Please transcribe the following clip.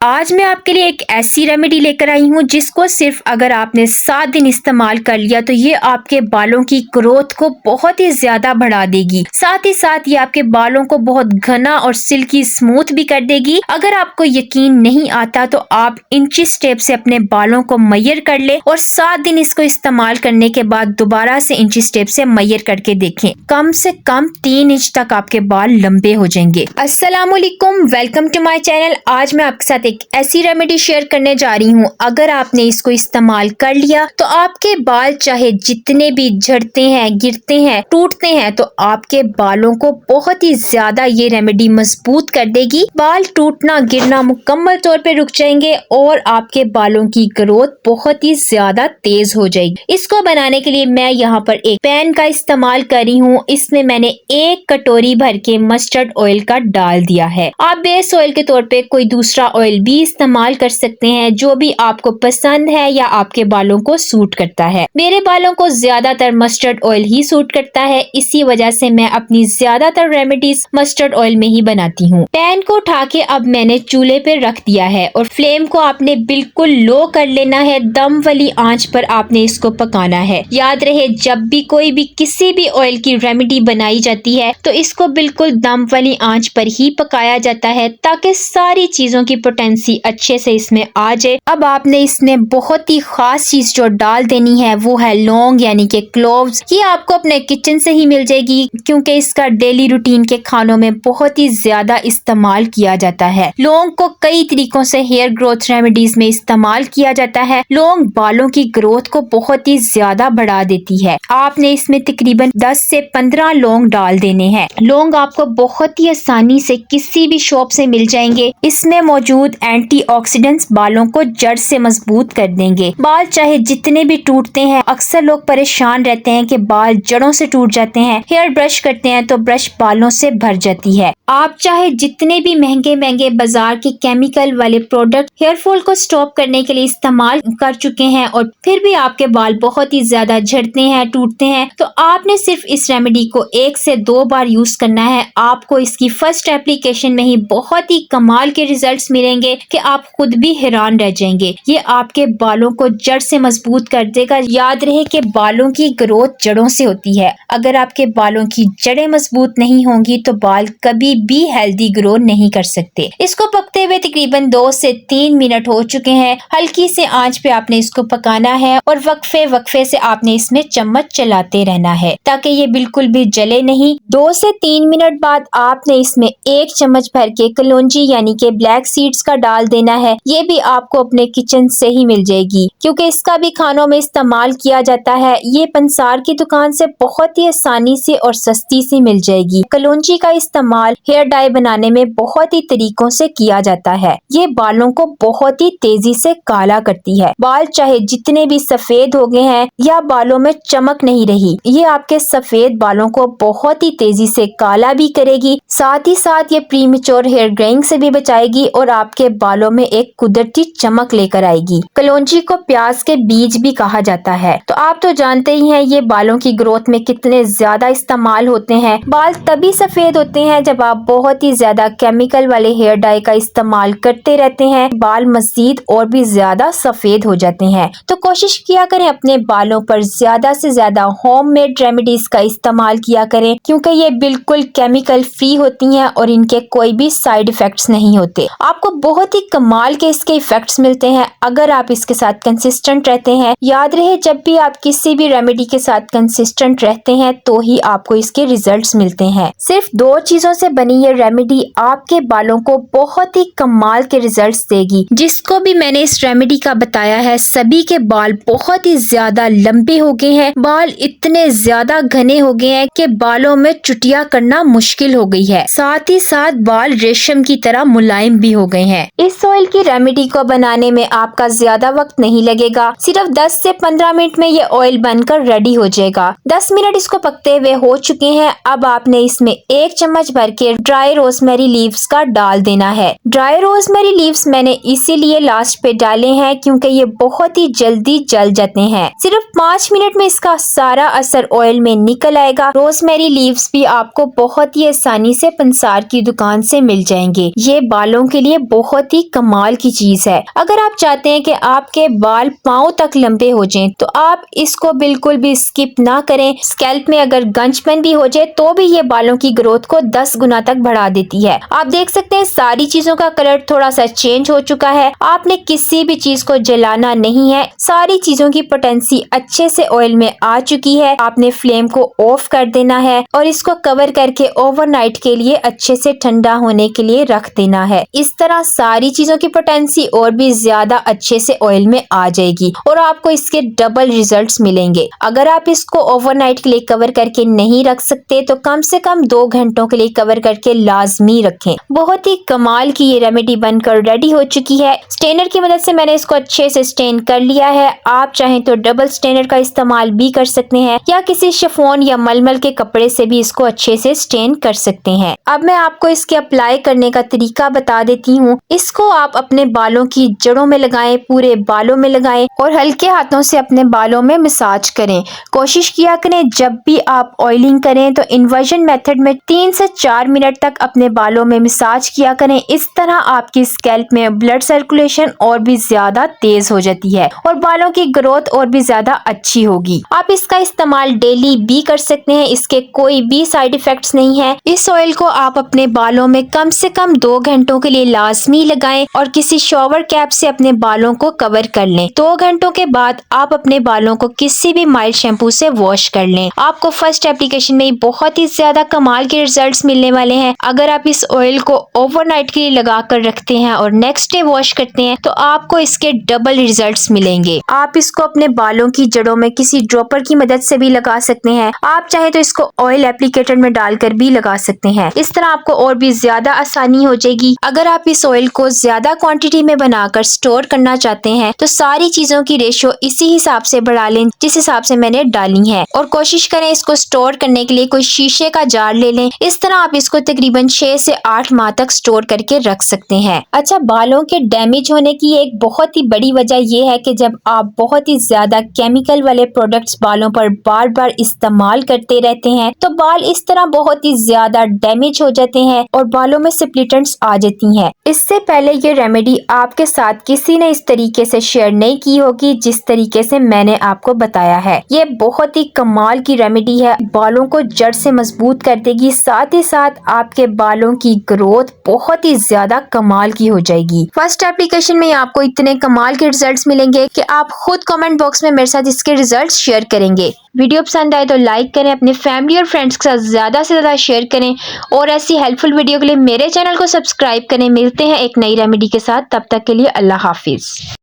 आज मैं आपके लिए एक ऐसी रेमेडी लेकर आई हूँ जिसको सिर्फ अगर आपने 7 दिन इस्तेमाल कर लिया तो ये आपके बालों की ग्रोथ को बहुत ही ज्यादा बढ़ा देगी। साथ ही साथ ये आपके बालों को बहुत घना और सिल्की स्मूथ भी कर देगी। अगर आपको यकीन नहीं आता तो आप इंची स्टेप से अपने बालों को मैयर कर ले और 7 दिन इसको इस्तेमाल करने के बाद दोबारा से इंची स्टेप से मैयर करके देखें। कम से कम 3 इंच तक आपके बाल लंबे हो जाएंगे। अस्सलामुअलैकुम, वेलकम टू माय चैनल। आज मैं आपके साथ एक ऐसी रेमेडी शेयर करने जा रही हूँ। अगर आपने इसको इस्तेमाल कर लिया तो आपके बाल चाहे जितने भी झड़ते हैं, गिरते हैं, टूटते हैं, तो आपके बालों को बहुत ही ज्यादा ये रेमेडी मजबूत कर देगी। बाल टूटना गिरना मुकम्मल तौर पे रुक जाएंगे और आपके बालों की ग्रोथ बहुत ही ज्यादा तेज हो जाएगी। इसको बनाने के लिए मैं यहाँ पर एक पैन का इस्तेमाल कर रही हूँ। इसमें मैंने 1 कटोरी भर के मस्टर्ड ऑयल का डाल दिया है। आप बेस ऑयल के तौर पे कोई दूसरा ऑयल भी इस्तेमाल कर सकते हैं जो भी आपको पसंद है या आपके बालों को सूट करता है। मेरे बालों को ज्यादातर मस्टर्ड ऑयल ही सूट करता है, इसी वजह से मैं अपनी ज्यादातर रेमेडीज मस्टर्ड ऑयल में ही बनाती हूँ। पैन को उठा के अब मैंने चूल्हे पे रख दिया है और फ्लेम को आपने बिल्कुल लो कर लेना है। दम वाली आंच पर आपने इसको पकाना है। याद रहे, जब भी कोई भी किसी भी ऑयल की रेमेडी बनाई जाती है तो इसको बिल्कुल दम वाली आंच पर ही पकाया जाता है ताकि सारी चीजों की पोटेंसी अच्छे से इसमें आ जाए। अब आपने इसमें बहुत ही खास चीज जो डाल देनी है वो है लौंग यानी कि क्लोव्स। ये आपको अपने किचन से ही मिल जाएगी क्योंकि इसका डेली रूटीन के खानों में बहुत ही ज्यादा इस्तेमाल किया जाता है। लौंग को कई तरीकों से हेयर ग्रोथ रेमेडीज में इस्तेमाल किया जाता है। लौंग बालों की ग्रोथ को बहुत ही ज्यादा बढ़ा देती है। आपने इसमें तकरीबन 10 से 15 लौंग डाल देने हैं। लौंग आपको बहुत ही आसानी से किसी भी शॉप से मिल जाएंगे। इसमें मौजूद एंटीऑक्सीडेंट्स बालों को जड़ से मजबूत कर देंगे। बाल चाहे जितने भी टूटते हैं, अक्सर लोग परेशान रहते हैं कि बाल जड़ों से टूट जाते हैं। हेयर ब्रश करते हैं तो ब्रश बालों से भर जाती है। आप चाहे जितने भी महंगे महंगे बाजार के केमिकल वाले प्रोडक्ट हेयर फॉल को स्टॉप करने के लिए इस्तेमाल कर चुके हैं और फिर भी आपके बाल बहुत ही ज्यादा झड़ते हैं, टूटते हैं, तो आपने सिर्फ इस रेमेडी को 1 से 2 बार यूज करना है। आपको इसकी फर्स्ट एप्लीकेशन में ही बहुत ही कमाल के रिजल्ट्स मिलेंगे कि आप खुद भी हैरान रह जाएंगे। ये आपके बालों को जड़ से मजबूत कर देगा। याद रहे कि बालों की ग्रोथ जड़ों से होती है। अगर आपके बालों की जड़ें मजबूत नहीं होंगी तो बाल कभी भी हेल्दी ग्रो नहीं कर सकते। इसको पकते हुए तकरीबन 2 से 3 मिनट हो चुके हैं। हल्की से आंच पे आपने इसको पकाना है और वक्फे से आपने इसमें चम्मच चलाते रहना है ताकि ये बिल्कुल भी जले नहीं। 2 से 3 मिनट बाद आपने इसमें 1 चम्मच भर के कलौंजी यानी कि ब्लैक सीड्स का डाल देना है। ये भी आपको अपने किचन से ही मिल जाएगी क्योंकि इसका भी खानों में इस्तेमाल किया जाता है। ये पंसार की दुकान से बहुत ही आसानी से और सस्ती से मिल जाएगी। कलौंजी का इस्तेमाल हेयर डाई बनाने में बहुत ही तरीकों से किया जाता है। ये बालों को बहुत ही तेजी से काला करती है। बाल चाहे जितने भी सफेद हो गए हैं या बालों में चमक नहीं रही, ये आपके सफेद बालों को बहुत ही तेजी से काला भी करेगी। साथ ही साथ ये प्रीमेच्योर हेयर ग्रेइंग से भी बचाएगी और आपके बालों में एक कुदरती चमक लेकर आएगी। कलौंजी को प्याज के बीज भी कहा जाता है। तो आप तो जानते ही हैं ये बालों की ग्रोथ में कितने ज्यादा इस्तेमाल होते हैं। बाल तभी सफेद होते हैं जब आप बहुत ही ज्यादा केमिकल वाले हेयर डाई का इस्तेमाल करते रहते हैं। बाल मजीद और भी ज्यादा सफेद हो जाते हैं। तो कोशिश किया करें अपने बालों पर ज्यादा से ज्यादा होममेड रेमेडीज का इस्तेमाल किया करें क्योंकि ये बिल्कुल केमिकल फ्री होती हैं और इनके कोई भी साइड इफेक्ट्स नहीं होते। आपको बहुत ही कमाल के इसके इफेक्ट्स मिलते हैं अगर आप इसके साथ कंसिस्टेंट रहते हैं। याद रहे, जब भी आप किसी भी रेमेडी के साथ कंसिस्टेंट रहते हैं तो ही आपको इसके रिजल्ट्स मिलते हैं। सिर्फ 2 चीजों से बनी ये रेमेडी आपके बालों को बहुत ही कमाल के रिजल्ट्स देगी। जिसको भी मैंने इस रेमेडी का बताया है सभी के बाल बहुत ही ज्यादा लंबे हो गए हैं। बाल इतने ज्यादा घने हो गए हैं कि बालों में चुटिया करना मुश्किल हो गई है। साथ ही साथ बाल रेशम की तरह मुलायम भी हो गए हैं। इस ऑयल की रेमेडी को बनाने में आपका ज्यादा वक्त नहीं लगेगा। सिर्फ 10 से 15 मिनट में ये ऑयल बनकर रेडी हो जाएगा। 10 मिनट इसको पकते हुए हो चुके हैं। अब आपने इसमें 1 चम्मच भर के ड्राई रोजमेरी लीव्स का डाल देना है। ड्राई रोजमेरी लीव्स मैंने इसीलिए लास्ट पे डाले हैं क्योंकि ये बहुत ही जल्दी जल जाते हैं। सिर्फ 5 मिनट में इसका सारा असर ऑयल में निकल आएगा। रोजमेरी लीव्स भी आपको बहुत ही आसानी से पंसार की दुकान से मिल जाएंगे। ये बालों के लिए बहुत बहुत ही कमाल की चीज है। अगर आप चाहते हैं कि आपके बाल पाँव तक लंबे हो जाएं, तो आप इसको बिल्कुल भी स्किप ना करें। स्कैल्प में अगर गंजपन भी हो जाए तो भी ये बालों की ग्रोथ को 10 गुना तक बढ़ा देती है। आप देख सकते हैं सारी चीजों का कलर थोड़ा सा चेंज हो चुका है। आपने किसी भी चीज को जलाना नहीं है। सारी चीजों की पोटेंसी अच्छे से ऑयल में आ चुकी है। आपने फ्लेम को ऑफ कर देना है और इसको कवर करके ओवरनाइट के लिए अच्छे से ठंडा होने के लिए रख देना है। इस तरह सारी चीजों की पोटेंसी और भी ज्यादा अच्छे से ऑयल में आ जाएगी और आपको इसके डबल रिजल्ट्स मिलेंगे। अगर आप इसको ओवरनाइट के लिए कवर करके नहीं रख सकते तो कम से कम 2 घंटों के लिए कवर करके लाजमी रखें। बहुत ही कमाल की ये रेमेडी बनकर रेडी हो चुकी है। स्टेनर की मदद से मैंने इसको अच्छे से स्टेन कर लिया है। आप चाहें तो डबल स्टेनर का इस्तेमाल भी कर सकते हैं या किसी शिफॉन या मलमल के कपड़े से भी इसको अच्छे से स्टेन कर सकते हैं। अब मैं आपको इसके अप्लाई करने का तरीका बता देती हूँ। इसको आप अपने बालों की जड़ों में लगाएं, पूरे बालों में लगाएं और हल्के हाथों से अपने बालों में मसाज करें। कोशिश किया करें जब भी आप ऑयलिंग करें तो इन्वर्जन मेथड में 3 से 4 मिनट तक अपने बालों में मसाज किया करें। इस तरह आपकी स्कैल्प में ब्लड सर्कुलेशन और भी ज्यादा तेज हो जाती है और बालों की ग्रोथ और भी ज्यादा अच्छी होगी। आप इसका इस्तेमाल डेली भी कर सकते हैं। इसके कोई भी साइड इफेक्ट्स नहीं है। इस ऑयल को आप अपने बालों में कम से कम 2 घंटों के लिए लाजमी लगाएं और किसी शॉवर कैप से अपने बालों को कवर कर लें। 2 घंटों के बाद आप अपने बालों को किसी भी माइल्ड शैम्पू से वॉश कर लें। आपको फर्स्ट एप्लीकेशन में बहुत ही ज्यादा कमाल के रिजल्ट्स मिलने वाले हैं। अगर आप इस ऑयल को ओवरनाइट के लिए लगा कर रखते हैं और नेक्स्ट डे वॉश करते हैं तो आपको इसके डबल रिजल्ट्स मिलेंगे। आप इसको अपने बालों की जड़ों में किसी ड्रॉपर की मदद से भी लगा सकते हैं। आप चाहे तो इसको ऑयल एप्लीकेटर में डालकर भी लगा सकते हैं। इस तरह आपको और भी ज्यादा आसानी हो जाएगी। अगर आप इस ऑयल को ज्यादा क्वांटिटी में बनाकर स्टोर करना चाहते हैं तो सारी चीजों की रेशो इसी हिसाब से बढ़ा लें जिस हिसाब से मैंने डाली है और कोशिश करें इसको स्टोर करने के लिए कोई शीशे का जार ले लें। इस तरह आप इसको तकरीबन 6 से 8 माह तक स्टोर करके रख सकते हैं। अच्छा, बालों के डैमेज होने की एक बहुत ही बड़ी वजह यह है कि जब आप बहुत ही ज्यादा केमिकल वाले प्रोडक्ट्स बालों पर बार बार इस्तेमाल करते रहते हैं तो बाल इस तरह बहुत ही ज्यादा डैमेज हो जाते हैं और बालों में स्प्लिटेंट्स आ जाती हैं। इससे पहले ये रेमेडी आपके साथ किसी ने इस तरीके से शेयर नहीं की होगी जिस तरीके से मैंने आपको बताया है। ये बहुत ही कमाल की रेमेडी है। बालों को जड़ से मजबूत कर देगी, साथ ही साथ आपके बालों की ग्रोथ बहुत ही ज्यादा कमाल की हो जाएगी। फर्स्ट एप्लीकेशन में आपको इतने कमाल के रिजल्ट्स मिलेंगे कि आप खुद कमेंट बॉक्स में मेरे साथ इसके रिजल्ट्स शेयर करेंगे। वीडियो पसंद आए तो लाइक करें, अपने फैमिली और फ्रेंड्स के साथ ज्यादा से ज्यादा शेयर करें और ऐसी हेल्पफुल वीडियो के लिए मेरे चैनल को सब्सक्राइब करें। मिलते हैं एक नई रेमेडी के साथ, तब तक के लिए अल्लाह हाफिज।